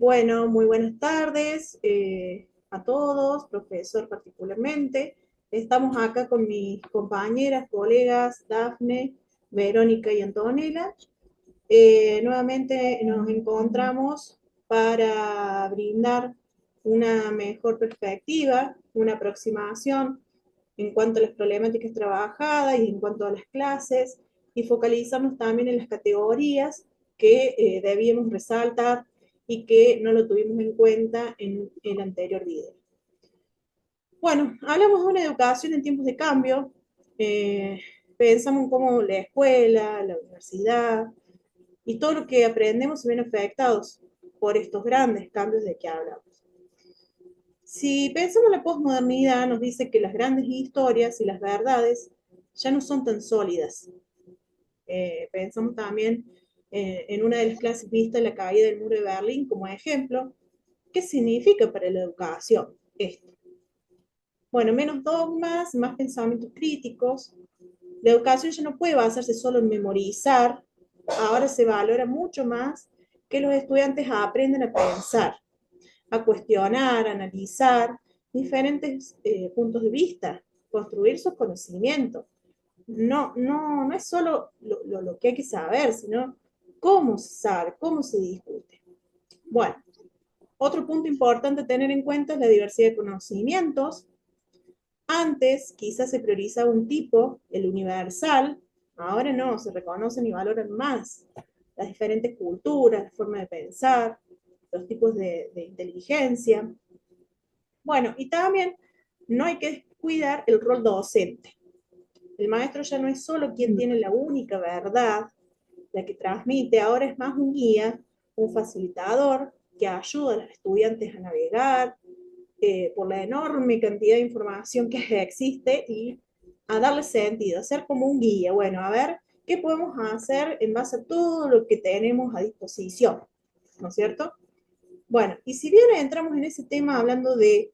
Bueno, muy buenas tardes a todos, profesor particularmente. Estamos acá con mis compañeras, colegas, Dafne, Verónica y Antonella. Nuevamente nos encontramos para brindar una mejor perspectiva, una aproximación en cuanto a las problemáticas trabajadas y en cuanto a las clases, y focalizarnos también en las categorías que debíamos resaltar y que no lo tuvimos en cuenta en el anterior video. Bueno, hablamos de una educación en tiempos de cambio, eh, pensamos en cómo la escuela, la universidad y todo lo que aprendemos se ven afectados por estos grandes cambios de que hablamos. Si pensamos en la posmodernidad, nos dice que las grandes historias y las verdades ya no son tan sólidas. Pensamos también en una de las clases vistas, la caída del muro de Berlín, como ejemplo. ¿Qué significa para la educación esto? Bueno, menos dogmas, más pensamientos críticos. La educación ya no puede basarse solo en memorizar, ahora se valora mucho más que los estudiantes aprendan a pensar, a cuestionar, a analizar diferentes puntos de vista, construir sus conocimientos. No es solo lo que hay que saber, sino cómo se sabe, cómo se discute. Bueno, otro punto importante a tener en cuenta es la diversidad de conocimientos. Antes quizás se priorizaba un tipo, el universal, ahora no, se reconocen y valoran más las diferentes culturas, la forma de pensar, los tipos de inteligencia. Bueno, y también no hay que descuidar el rol docente. El maestro ya no es solo quien tiene la única verdad, la que transmite, ahora es más un guía, un facilitador que ayuda a los estudiantes a navegar por la enorme cantidad de información que existe y a darle sentido, a ser como un guía. Bueno, a ver qué podemos hacer en base a todo lo que tenemos a disposición, ¿no es cierto? Bueno, y si bien entramos en ese tema hablando de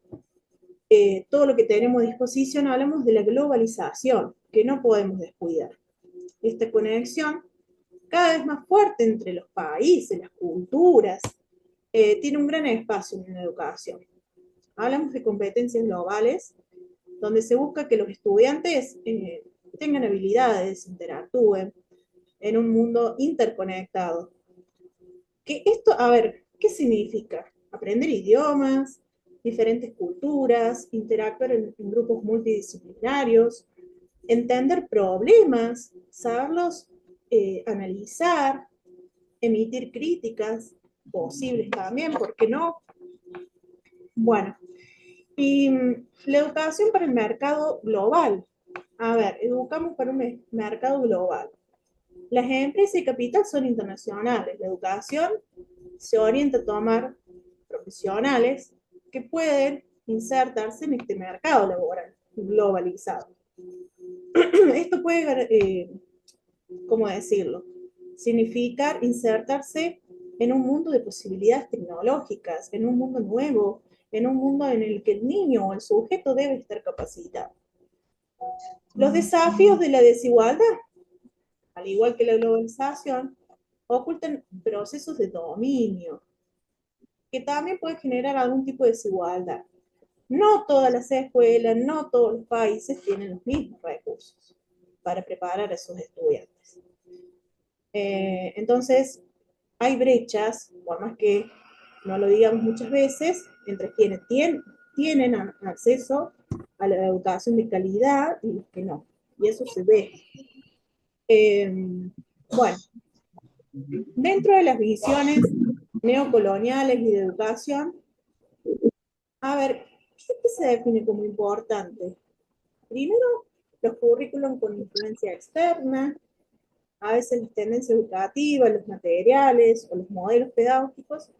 todo lo que tenemos a disposición, hablamos de la globalización, que no podemos descuidar. Esta conexión cada vez más fuerte entre los países, las culturas, tiene un gran espacio en la educación. Hablamos de competencias globales, donde se busca que los estudiantes tengan habilidades, interactúen en un mundo interconectado. Que esto, a ver, ¿qué significa? Aprender idiomas, diferentes culturas, interactuar en grupos multidisciplinarios, entender problemas, saberlos analizar, emitir críticas posibles también, ¿por qué no? Bueno, y la educación para el mercado global. A ver, educamos para un mercado global. Las empresas y capital son internacionales. La educación se orienta a tomar profesionales que pueden insertarse en este mercado laboral globalizado. Esto puede, ¿cómo decirlo? Significar insertarse en un mundo de posibilidades tecnológicas, en un mundo nuevo, en un mundo en el que el niño o el sujeto debe estar capacitado. Los desafíos de la desigualdad, al igual que la globalización, ocultan procesos de dominio, que también pueden generar algún tipo de desigualdad. No todas las escuelas, no todos los países tienen los mismos recursos para preparar a sus estudiantes. Entonces, hay brechas, por más que no lo digamos muchas veces, entre quienes tienen acceso a la educación de calidad y los que no. Y eso se ve. Eh, bueno, dentro de las visiones neocoloniales y de educación, a ver, ¿qué se define como importante? Primero, los currículum con influencia externa, a veces las tendencias educativas, los materiales o los modelos pedagógicos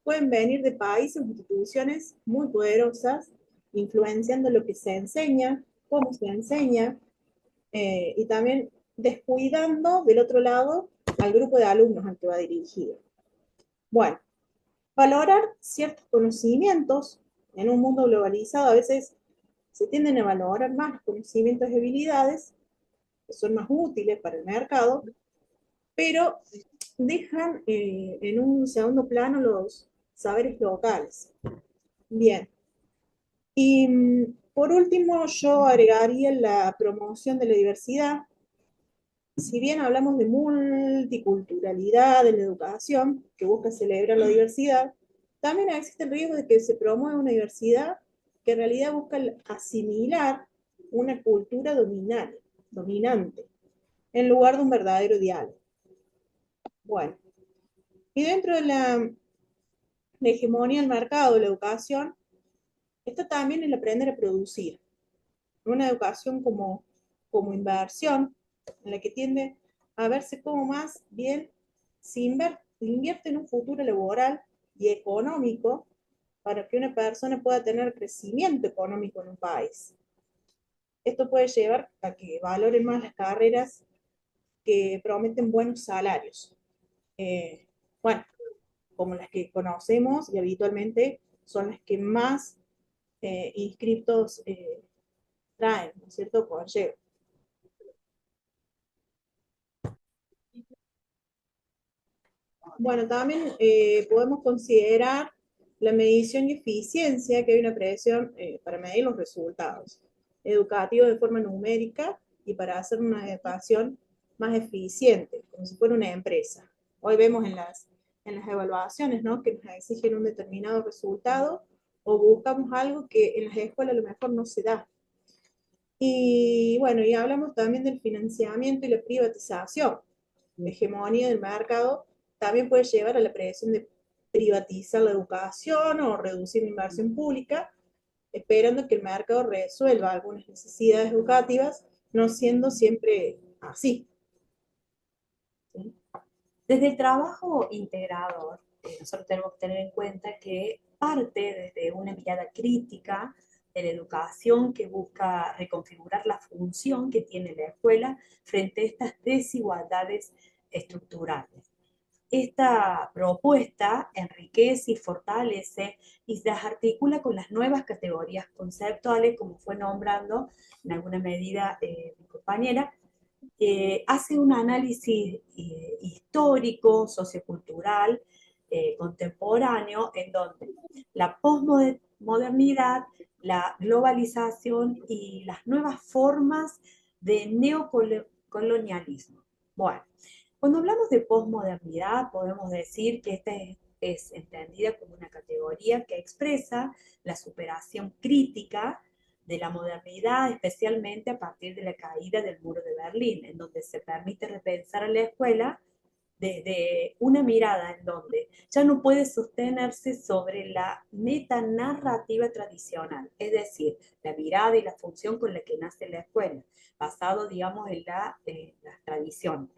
pueden venir de países o instituciones muy poderosas, influenciando lo que se enseña, cómo se enseña, y también descuidando del otro lado al grupo de alumnos al que va dirigido. Bueno, valorar ciertos conocimientos en un mundo globalizado, a veces se tienden a valorar más los conocimientos y habilidades que son más útiles para el mercado, pero dejan en un segundo plano los saberes locales. Bien. Y por último, yo agregaría la promoción de la diversidad. Si bien hablamos de multiculturalidad en la educación, que busca celebrar la diversidad, también existe el riesgo de que se promueva una diversidad que en realidad busca asimilar una cultura dominante, en lugar de un verdadero diálogo. Bueno, y dentro de la hegemonía del mercado de la educación, está también el aprender a producir. Una educación como inversión, en la que tiende a verse como más bien se invierte en un futuro laboral y económico para que una persona pueda tener crecimiento económico en un país. Esto puede llevar a que valoren más las carreras que prometen buenos salarios. Eh, bueno, como las que conocemos y habitualmente son las que más inscriptos traen, ¿no es cierto? Conlleva. Bueno, también podemos considerar la medición y eficiencia, que hay una presión para medir los resultados educativos de forma numérica y para hacer una educación más eficiente, como si fuera una empresa. Hoy vemos en las evaluaciones, ¿no?, que nos exigen un determinado resultado o buscamos algo que en las escuelas a lo mejor no se da. Y bueno, y hablamos también del financiamiento y la privatización. La hegemonía del mercado también puede llevar a la presión de privatizar la educación o reducir la inversión pública, esperando que el mercado resuelva algunas necesidades educativas, no siendo siempre así. ¿Sí? Desde el trabajo integrador, nosotros tenemos que tener en cuenta que parte desde una mirada crítica de la educación que busca reconfigurar la función que tiene la escuela frente a estas desigualdades estructurales. Esta propuesta enriquece y fortalece y se articula con las nuevas categorías conceptuales, como fue nombrando en alguna medida mi compañera, hace un análisis histórico, sociocultural, contemporáneo, en donde la posmodernidad, la globalización y las nuevas formas de neocolonialismo. Bueno, cuando hablamos de posmodernidad, podemos decir que esta es entendida como una categoría que expresa la superación crítica de la modernidad, especialmente a partir de la caída del muro de Berlín, en donde se permite repensar a la escuela desde una mirada en donde ya no puede sostenerse sobre la metanarrativa tradicional, es decir, la mirada y la función con la que nace la escuela, basado, digamos, en la tradición.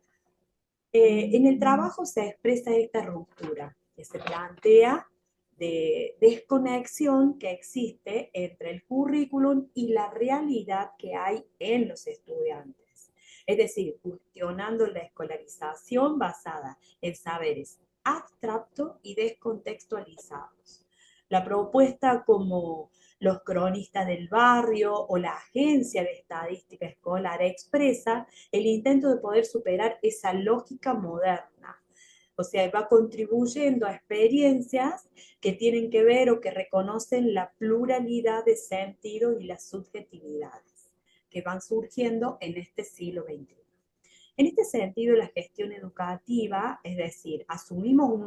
En el trabajo se expresa esta ruptura que se plantea de desconexión que existe entre el currículum y la realidad que hay en los estudiantes. Es decir, cuestionando la escolarización basada en saberes abstractos y descontextualizados. La propuesta como los cronistas del barrio o la agencia de estadística escolar expresa el intento de poder superar esa lógica moderna. O sea, va contribuyendo a experiencias que tienen que ver o que reconocen la pluralidad de sentidos y las subjetividades que van surgiendo en este siglo XXI. En este sentido, la gestión educativa, es decir, asumimos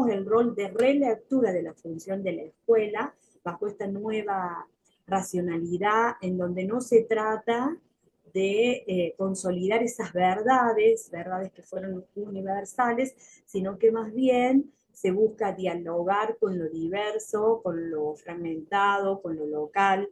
el rol de relectura de la función de la escuela bajo esta nueva racionalidad en donde no se trata de consolidar esas verdades que fueron universales, sino que más bien se busca dialogar con lo diverso, con lo fragmentado, con lo local,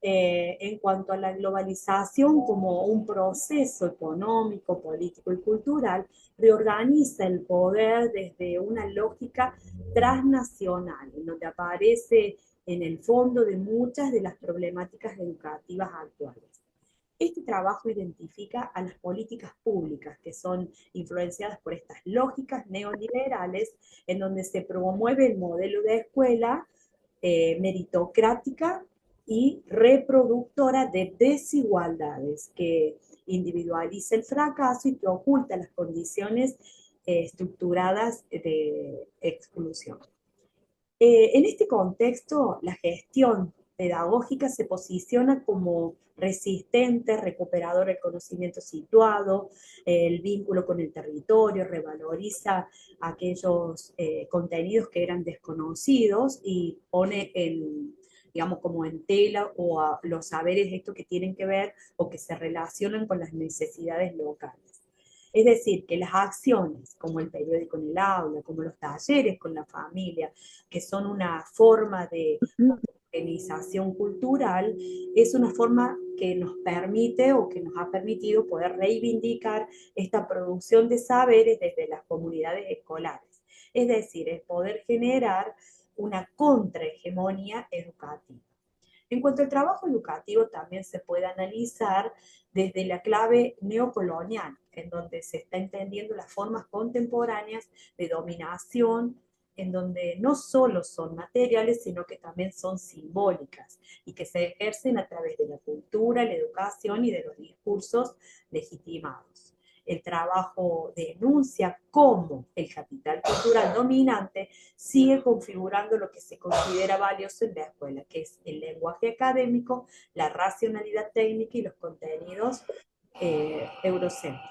en cuanto a la globalización como un proceso económico, político y cultural, reorganiza el poder desde una lógica transnacional, en donde aparece en el fondo de muchas de las problemáticas educativas actuales. Este trabajo identifica a las políticas públicas que son influenciadas por estas lógicas neoliberales, en donde se promueve el modelo de escuela meritocrática y reproductora de desigualdades, que individualiza el fracaso y que oculta las condiciones estructuradas de exclusión. En este contexto, la gestión pedagógica se posiciona como resistente, recuperador del conocimiento situado, el vínculo con el territorio, revaloriza aquellos contenidos que eran desconocidos y pone en, digamos, como en tela o a los saberes estos que tienen que ver o que se relacionan con las necesidades locales. Es decir, que las acciones, como el periódico en el aula, como los talleres con la familia, que son una forma de organización cultural, es una forma que nos permite o que nos ha permitido poder reivindicar esta producción de saberes desde las comunidades escolares. Es decir, el poder generar una contrahegemonía educativa. En cuanto al trabajo educativo, también se puede analizar desde la clave neocolonial, en donde se está entendiendo las formas contemporáneas de dominación, en donde no solo son materiales, sino que también son simbólicas y que se ejercen a través de la cultura, la educación y de los discursos legitimados. El trabajo denuncia cómo el capital cultural dominante sigue configurando lo que se considera valioso en la escuela, que es el lenguaje académico, la racionalidad técnica y los contenidos eurocéntricos.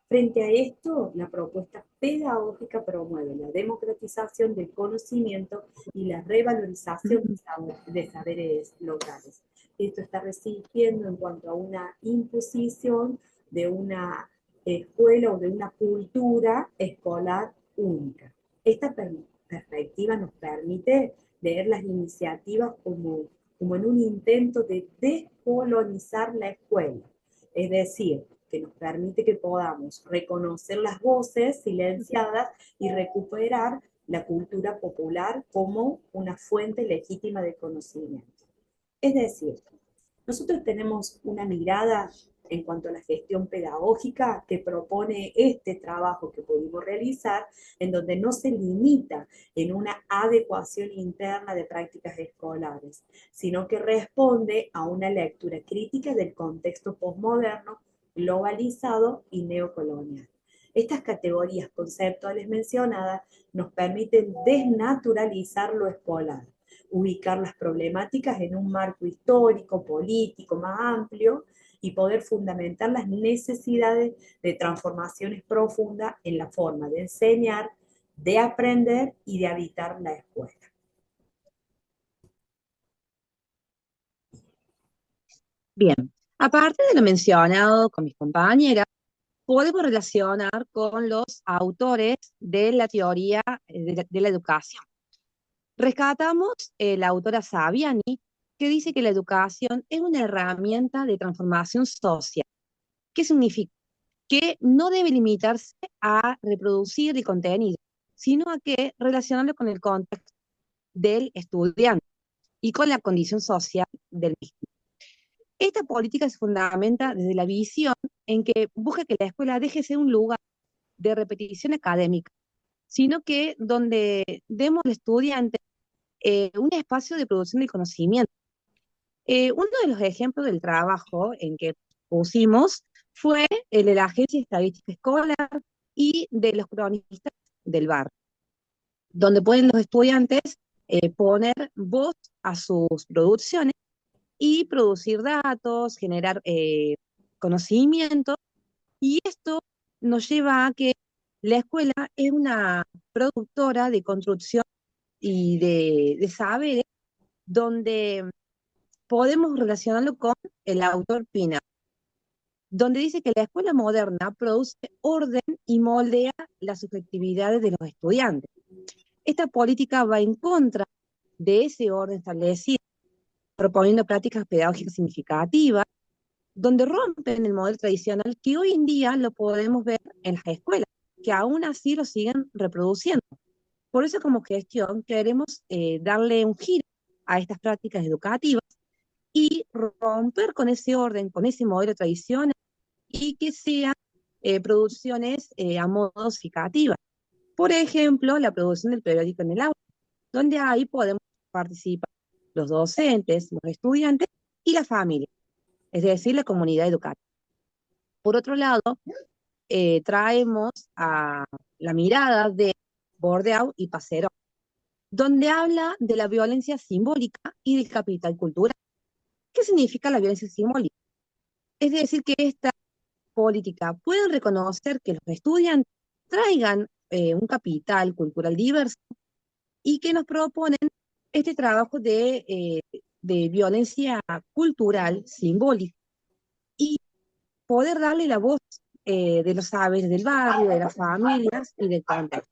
Frente a esto, la propuesta pedagógica promueve la democratización del conocimiento y la revalorización de saberes locales. Esto está resistiendo en cuanto a una imposición de una escuela o de una cultura escolar única. Esta perspectiva nos permite ver las iniciativas como en un intento de descolonizar la escuela, es decir, que nos permite que podamos reconocer las voces silenciadas y recuperar la cultura popular como una fuente legítima de conocimiento. Es decir, nosotros tenemos una mirada en cuanto a la gestión pedagógica que propone este trabajo que pudimos realizar, en donde no se limita en una adecuación interna de prácticas escolares, sino que responde a una lectura crítica del contexto posmoderno, globalizado y neocolonial. Estas categorías conceptuales mencionadas nos permiten desnaturalizar lo escolar, ubicar las problemáticas en un marco histórico, político más amplio y poder fundamentar las necesidades de transformaciones profundas en la forma de enseñar, de aprender y de habitar la escuela. Bien, aparte de lo mencionado con mis compañeras, podemos relacionar con los autores de la teoría de la educación. Rescatamos la autora Saviani, que dice que la educación es una herramienta de transformación social. ¿Qué significa? Que no debe limitarse a reproducir el contenido, sino a que relacionarlo con el contexto del estudiante y con la condición social del mismo. Esta política se fundamenta desde la visión en que busca que la escuela deje de ser un lugar de repetición académica, sino que donde demos al estudiante un espacio de producción del conocimiento. Uno de los ejemplos del trabajo en que pusimos fue el de la Agencia Estadística Escolar y de los cronistas del bar, donde pueden los estudiantes poner voz a sus producciones y producir datos, generar conocimiento, y esto nos lleva a que la escuela es una productora de construcción y de saberes, donde podemos relacionarlo con el autor Pina, donde dice que la escuela moderna produce orden y moldea las subjetividades de los estudiantes. Esta política va en contra de ese orden establecido, proponiendo prácticas pedagógicas significativas, donde rompen el modelo tradicional que hoy en día lo podemos ver en las escuelas, que aún así lo siguen reproduciendo. Por eso, como gestión, queremos darle un giro a estas prácticas educativas y romper con ese orden, con ese modelo tradicional, y que sean producciones a modo significativas. Por ejemplo, la producción del periódico en el aula, donde ahí podemos participar los docentes, los estudiantes y la familia, es decir, la comunidad educativa. Por otro lado, traemos a la mirada de Bourdieu y Passerot, donde habla de la violencia simbólica y del capital cultural. ¿Qué significa la violencia simbólica? Es decir, que esta política puede reconocer que los estudiantes traigan un capital cultural diverso y que nos proponen este trabajo de violencia cultural, simbólica, y poder darle la voz de los saberes del barrio, de las familias y del contexto.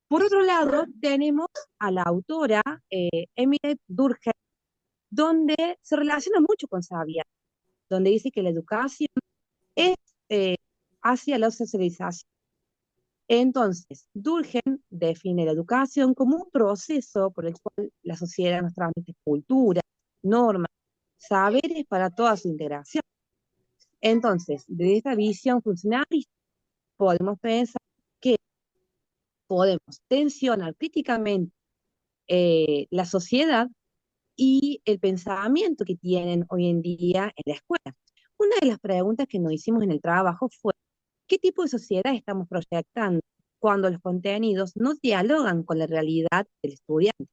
Por otro lado, tenemos a la autora Emile Durkheim, donde se relaciona mucho con Sabia, donde dice que la educación es hacia la socialización. Entonces, Durkheim define la educación como un proceso por el cual la sociedad nos transmite cultura, normas, saberes para toda su integración. Entonces, desde esta visión funcionalista, podemos pensar que podemos tensionar críticamente la sociedad y el pensamiento que tienen hoy en día en la escuela. Una de las preguntas que nos hicimos en el trabajo fue, ¿qué tipo de sociedad estamos proyectando cuando los contenidos no dialogan con la realidad del estudiante?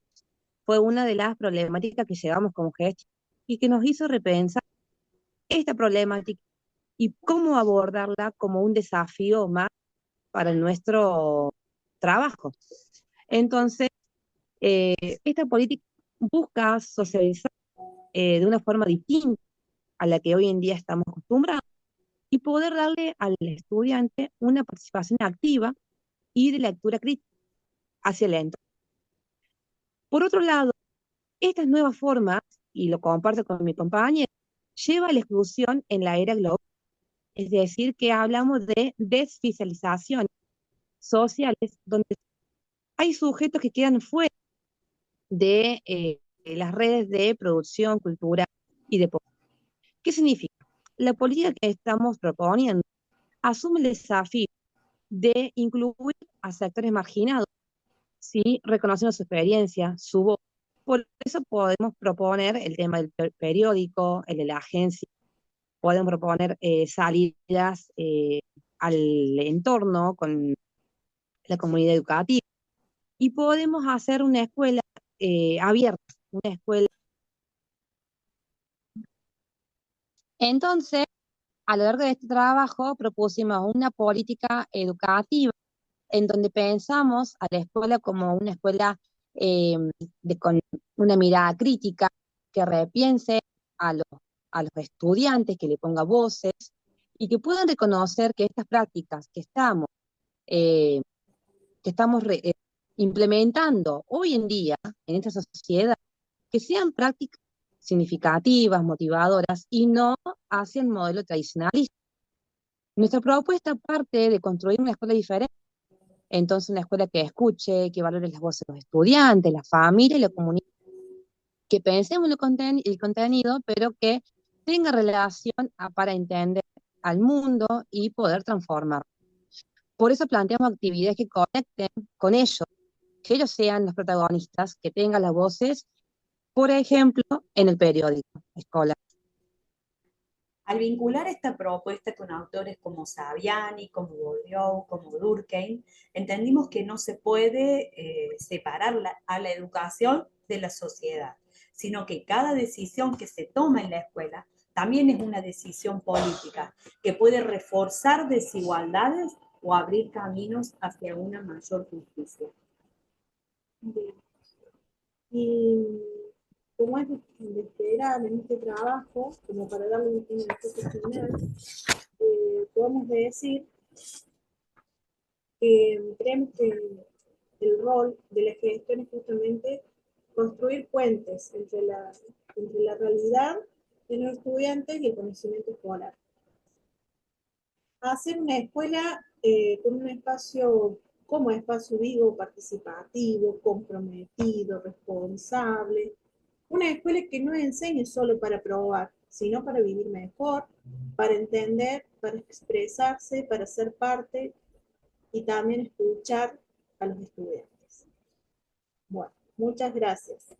Fue una de las problemáticas que llevamos como gestión y que nos hizo repensar esta problemática y cómo abordarla como un desafío más para nuestro trabajo. Entonces, esta política busca socializar de una forma distinta a la que hoy en día estamos acostumbrados y poder darle al estudiante una participación activa y de lectura crítica hacia el entorno. Por otro lado, estas nuevas formas, y lo comparto con mi compañero, lleva a la exclusión en la era global, es decir, que hablamos de desfiscalizaciones sociales, donde hay sujetos que quedan fuera de las redes de producción, cultura y deporte. ¿Qué significa? La política que estamos proponiendo asume el desafío de incluir a sectores marginados, ¿sí? Reconociendo su experiencia, su voz. Por eso podemos proponer el tema del periódico, el de la agencia, podemos proponer salidas al entorno con la comunidad educativa y podemos hacer una escuela abierta, una escuela. Entonces, a lo largo de este trabajo propusimos una política educativa en donde pensamos a la escuela como una escuela con una mirada crítica, que repiense a los, a los estudiantes, que le ponga voces y que puedan reconocer que estas prácticas eh, que estamos implementando hoy en día en esta sociedad, que sean prácticas significativas, motivadoras y no hacia el modelo tradicionalista. Nuestra propuesta parte de construir una escuela diferente. Entonces, una escuela que escuche, que valore las voces de los estudiantes, la familia y la comunidad, que pensemos en el contenido, pero que tenga relación para entender al mundo y poder transformar. Por eso planteamos actividades que conecten con ellos, que ellos sean los protagonistas, que tengan las voces, por ejemplo, en el periódico escolar. Al vincular esta propuesta con autores como Saviani, como Bourdieu, como Durkheim, entendimos que no se puede separar a la educación de la sociedad, sino que cada decisión que se toma en la escuela también es una decisión política que puede reforzar desigualdades o abrir caminos hacia una mayor justicia. Bien. Y como es de esperar en este trabajo, como para darle un enfoque final, podemos decir que creemos que el rol de la gestión es justamente construir puentes entre la realidad de los estudiantes y el conocimiento escolar. Hacer una escuela con un espacio como espacio vivo, participativo, comprometido, responsable. Una escuela que no enseñe solo para probar, sino para vivir mejor, para entender, para expresarse, para ser parte y también escuchar a los estudiantes. Bueno, muchas gracias.